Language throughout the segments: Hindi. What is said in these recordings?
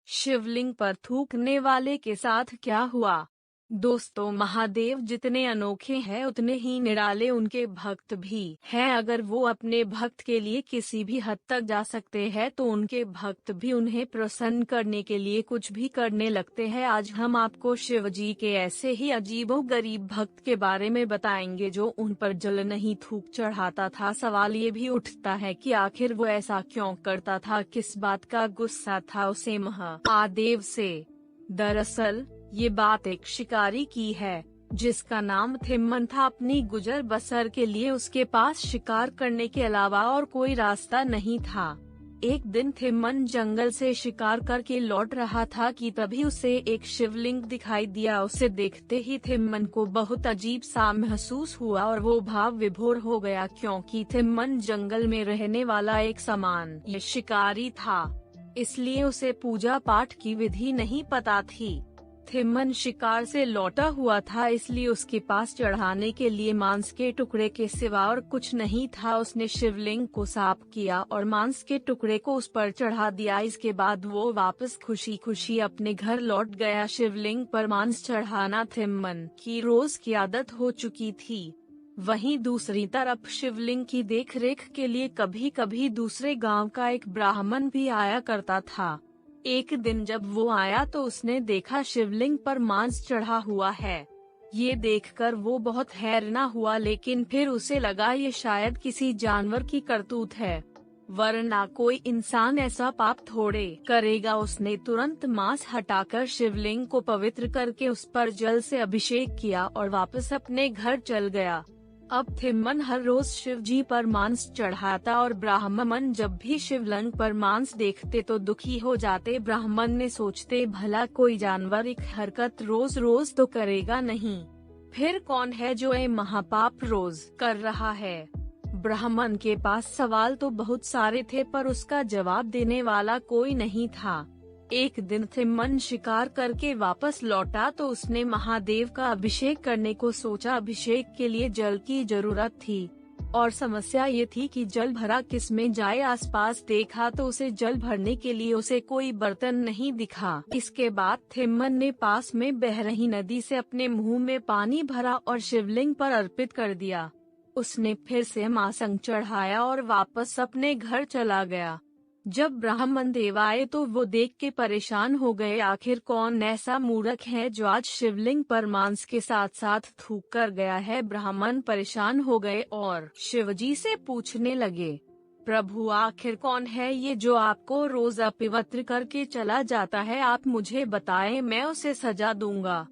शिवलिंग पर थूकने वाले के साथ क्या हुआ? दोस्तों, महादेव जितने अनोखे हैं उतने ही निराले उनके भक्त भी हैं। अगर वो अपने भक्त के लिए किसी भी हद तक जा सकते हैं तो उनके भक्त भी उन्हें प्रसन्न करने के लिए कुछ भी करने लगते हैं। आज हम आपको शिव जी के ऐसे ही अजीबोगरीब भक्त के बारे में बताएंगे जो उन पर जल नहीं थूक चढ़ाता था। सवाल ये भी उठता है कि आखिर वो ऐसा क्यों करता था, किस बात का गुस्सा था उसे महादेव से। दरअसल ये बात एक शिकारी की है जिसका नाम थिम्मन था। अपनी गुजर बसर के लिए उसके पास शिकार करने के अलावा और कोई रास्ता नहीं था। एक दिन थिम्मन जंगल से शिकार करके लौट रहा था कि तभी उसे एक शिवलिंग दिखाई दिया। उसे देखते ही थिम्मन को बहुत अजीब सा महसूस हुआ और वो भाव विभोर हो गया, क्योंकि थिम्मन जंगल में रहने वाला एक सामान्य शिकारी था, इसलिए उसे पूजा पाठ की विधि नहीं पता थी। थिम्मन शिकार से लौटा हुआ था, इसलिए उसके पास चढ़ाने के लिए मांस के टुकड़े के सिवा और कुछ नहीं था। उसने शिवलिंग को साफ किया और मांस के टुकड़े को उस पर चढ़ा दिया। इसके बाद वो वापस खुशी खुशी अपने घर लौट गया। शिवलिंग पर मांस चढ़ाना थिम्मन की रोज की आदत हो चुकी थी। वहीं दूसरी तरफ शिवलिंग की देखरेख के लिए कभी कभी दूसरे गांव का एक ब्राह्मण भी आया करता था। एक दिन जब वो आया तो उसने देखा शिवलिंग पर मांस चढ़ा हुआ है। ये देखकर वो बहुत हैरान हुआ, लेकिन फिर उसे लगा ये शायद किसी जानवर की करतूत है, वरना कोई इंसान ऐसा पाप थोड़े करेगा। उसने तुरंत मांस हटाकर शिवलिंग को पवित्र करके उस पर जल से अभिषेक किया और वापस अपने घर चल गया। अब थिम्मन हर रोज शिव जी पर मांस चढ़ाता और ब्राह्मण जब भी शिवलिंग पर मांस देखते तो दुखी हो जाते। ब्राह्मण ने सोचते, भला कोई जानवर एक हरकत रोज रोज तो करेगा नहीं, फिर कौन है जो ये महापाप रोज कर रहा है। ब्राह्मण के पास सवाल तो बहुत सारे थे पर उसका जवाब देने वाला कोई नहीं था। एक दिन थिम्मन शिकार करके वापस लौटा तो उसने महादेव का अभिषेक करने को सोचा। अभिषेक के लिए जल की जरूरत थी और समस्या ये थी कि जल भरा किस में जाए। आसपास देखा तो उसे जल भरने के लिए उसे कोई बर्तन नहीं दिखा। इसके बाद थिम्मन ने पास में बह रही नदी से अपने मुंह में पानी भरा और शिवलिंग पर अर्पित कर दिया। उसने फिर से मांस चढ़ाया और वापस अपने घर चला गया। जब ब्राह्मण देव आए तो वो देख के परेशान हो गए। आखिर कौन ऐसा मूर्ख है जो आज शिवलिंग पर मांस के साथ साथ थूक कर गया है। ब्राह्मण परेशान हो गए और शिवजी से पूछने लगे, प्रभु आखिर कौन है ये जो आपको रोज अपवित्र करके चला जाता है? आप मुझे बताएं, मैं उसे सजा दूंगा।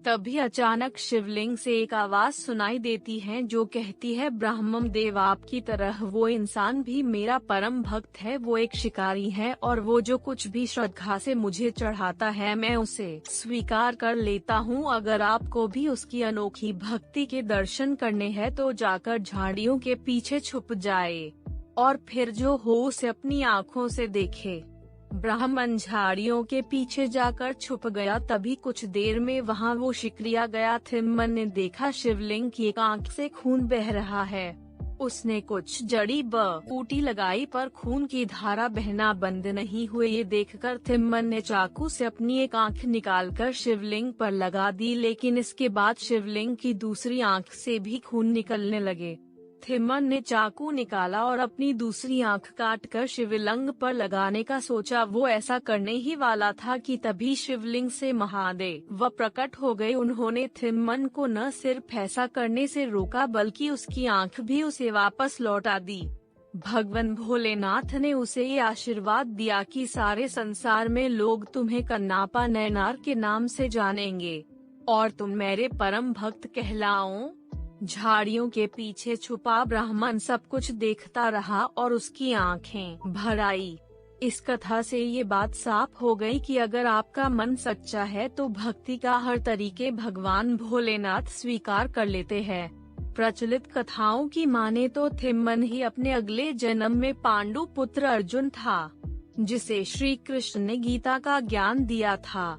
तभी अचानक शिवलिंग से एक आवाज सुनाई देती है जो कहती है, ब्राह्मण देव आपकी तरह वो इंसान भी मेरा परम भक्त है। वो एक शिकारी है और वो जो कुछ भी श्रद्धा से मुझे चढ़ाता है मैं उसे स्वीकार कर लेता हूँ। अगर आपको भी उसकी अनोखी भक्ति के दर्शन करने हैं तो जाकर झाड़ियों के पीछे छुप जाए और फिर जो हो उसे अपनी आँखों से देखे। ब्राह्मण झाड़ियों के पीछे जाकर छुप गया। तभी कुछ देर में वहां वो शिकारिया गया। थिम्मन ने देखा शिवलिंग की एक आंख से खून बह रहा है। उसने कुछ जड़ी बूटी लगाई पर खून की धारा बहना बंद नहीं हुई। ये देखकर थिम्मन ने चाकू से अपनी एक आंख निकालकर शिवलिंग पर लगा दी, लेकिन इसके बाद शिवलिंग की दूसरी आंख से भी खून निकलने लगे। थिम्मन ने चाकू निकाला और अपनी दूसरी आंख काटकर शिवलिंग पर लगाने का सोचा। वो ऐसा करने ही वाला था कि तभी शिवलिंग से महादेव प्रकट हो गए। उन्होंने थिम्मन को न सिर्फ ऐसा करने से रोका बल्कि उसकी आंख भी उसे वापस लौटा दी। भगवान भोलेनाथ ने उसे ये आशीर्वाद दिया कि सारे संसार में लोग तुम्हें कन्नापा नैनार के नाम से जानेंगे और तुम मेरे परम भक्त कहलाओ। झाड़ियों के पीछे छुपा ब्राह्मण सब कुछ देखता रहा और उसकी आंखें भर आई। इस कथा से ये बात साफ हो गई कि अगर आपका मन सच्चा है तो भक्ति का हर तरीके भगवान भोलेनाथ स्वीकार कर लेते हैं। प्रचलित कथाओं की माने तो थिम्मन ही अपने अगले जन्म में पांडु पुत्र अर्जुन था, जिसे श्री कृष्ण ने गीता का ज्ञान दिया था।